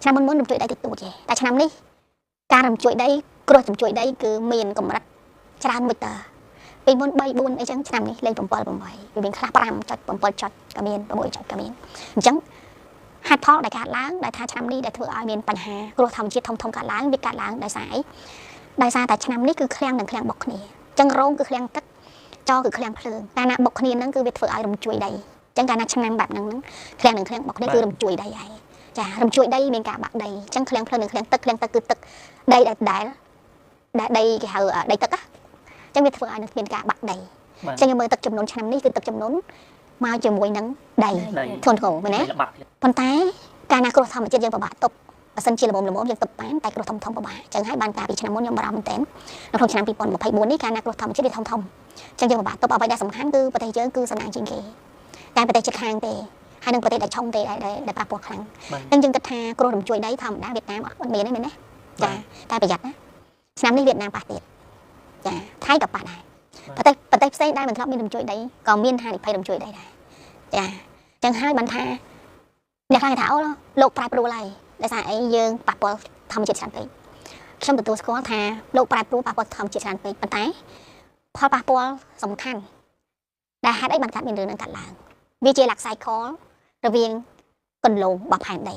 ឆ្នាំមុនរំជួយដៃតិចតួចទេតែឆ្នាំនេះការរំជួយដៃគ្រោះរំជួយដៃគឺមានកម្រិតច្រើនមួយតើពីមុន3 4អីចឹងឆ្នាំនេះលេខ7 8វាមានខ្លះ5.7 ចុចក៏មាន6 ចុចក៏មានអញ្ចឹងហេតុផលដែលកើតឡើងដែលថាឆ្នាំនេះដែលធ្វើឲ្យមានបញ្ហាគ្រោះធម្មជាតិធំកើតឡើងវាកើតឡើងដោយសារអីដោយសារតែឆ្នាំនេះគឺឃ្លាំងនឹងឃ្លាំងបុកគ្នាអញ្ចឹងរោងគឺឃ្លាំងទឹកចគឺឃ្លាំងភ្លើងកាលណាបុកគ្នាហ្នឹងគឺវាធ្វើឲ្យរំជួយដៃអញ្ចឹងកាលណាឆ្នាំបែបហ្នឹងឃ្លាំងនឹងឃ្លាំងបុកគ្នាគឺរំជួយដៃហើយចារំជួយដៃមានការបាក់ដីអញ្ចឹងឃ្លាំងភ្លើងនិងឃ្លាំងទឹកគឺទឹកដីដែលដីគេហៅដីទឹកអញ្ចឹងវាធ្វើឲ្យនឹងមានការបាក់ដីអញ្ចឹងយើងមើលទឹកចំនួនឆ្នាំនេះគឺទឹកចំនួនមកជាមួយនឹងដីធន់ធ្ងរមែនទេប៉ុន្តែកាលណាគ្រោះធម្មជាតិយើងពិបាកទប់បើសិនជាល្មមយើងទប់បានតែគ្រោះធំពិបាកអញ្ចឹងហើយបានកាលពីឆ្នាំមុនខ្ញុំបារម្ភមែនទែននៅក្នុងឆ្នាំ2024នេះកាលណាគ្រោះធម្មជាតិវាធំអញ្ចឹងយើងពិបាកទប់អ្វីដែលសំខាន់គឺប្រទេសយើងគឺសំណាងជាងគេតែប្រទេសជិតខាងទេហើយនឹងប្រទេសដែលឆុងទេដែលប៉ះពាល់ខ្លាំងអញ្ចឹងយើងគិតថាគ្រោះរំជួយដីធម្មតាវៀតណាមអត់មានទេមែនទេចាតែប្រយ័ត្នណាឆ្នាំនេះវៀតណាមប៉ះទៀតចាថៃក៏ប៉ះដែរប្រទេសផ្សេងដែលមិនធ្លាប់មានរំជួយដីក៏មានហានិភ័យរំជួយដីដែរចាអញ្ចឹងហើយបានថាអ្នកខ្លះថាអូលោកប្រែប្រួលហើយដោយសារអីយើងប៉ះពាល់ធម្មជាតិច្រើនពេកខ្ញុំទទួលស្គាល់ថាលោកប្រែប្រួលប៉ះពាល់ធម្មជាតិច្រើនពេកប៉ុន្តែផលប៉ះពាល់សំខាន់ដែលហេតុអីបានកើតមានរឿងនឹងកើតឡើងវាជា life cycle រវាងគន្លងរបស់ផែនដី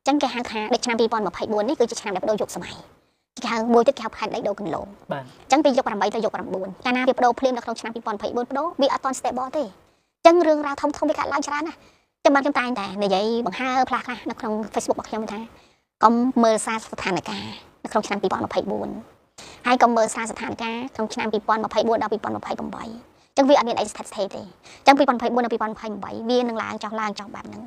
អញ្ចឹងគេហៅថាដូចឆ្នាំ2024នេះគឺជាឆ្នាំដែលបដូរយុគសម័យគេហៅមួយទៀតគេហៅផែនដីដូរគន្លងអញ្ចឹងពីយុគ8ទៅយុគ9កាលណាវាបដូរភ្លាមនៅក្នុងឆ្នាំ2024បដូរវាអត់ទាន់ stable ទេអញ្ចឹងរឿងរ៉ាវធំវាកើតឡើងច្រើនណាស់ចាំបានខ្ញុំតែងតែនិយាយបង្ហើខ្លះនៅក្នុង Facebook របស់ខ្ញុំថាកុំមើលសារស្ថានភាពនៅក្នុងឆ្នាំ2024ហើយកុំមើលសារស្ថានភាពក្នុងឆ្នាំ2024ដល់2028ចឹងវាអត់មានអីស្ថិតស្ថេរទេចឹង2024ដល់2028វានឹងឡើងចុះបែបហ្នឹង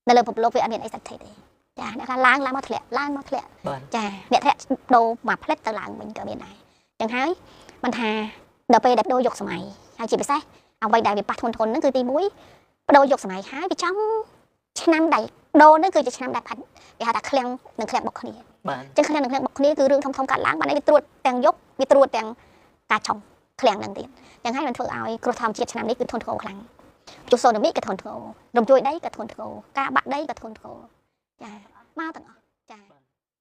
នៅលើពិភពលោកវាអត់មានអីស្ថិតស្ថេរទេចាអ្នកថាឡើងមកធ្លាក់ឡើងមកធ្លាក់ចាអ្នកធ្លាក់ដូរមួយផ្លិតទៅឡើងវិញក៏មានដែរចឹងហើយមិនថាដល់ពេលដែលដូរយកសម័យហើយជាពិសេសអ្វីដែលវាប៉ះធ្ងន់ហ្នឹងគឺទី1បដូរយកសម័យហើយវាចំឆ្នាំដែលដូរហ្នឹងគឺជាឆ្នាំដែលផាត់គេហៅថាឃ្លាំងនិងឃ្លាំងបុកគ្នាចឹងឃ្លាំងនិងឃ្លាំងបុកគ្នាគឺរឿងធំកាត់ឡើងបានវាត្រួតទាំងយកវាត្រួតទាំងការចំឃ្លាំងហ្នឹងទៀតចឹងហើយมันធ្វើឲ្យគ្រោះធម្មជាតិឆ្នាំនេះគឺធន់ធ្ងរខ្លាំងជួសូណាមីក៏ធន់ធ្ងររំជួយដីក៏ធន់ធ្ងរការបាក់ដីក៏ធន់ធ្ងរចាមកទាំងអស់ចា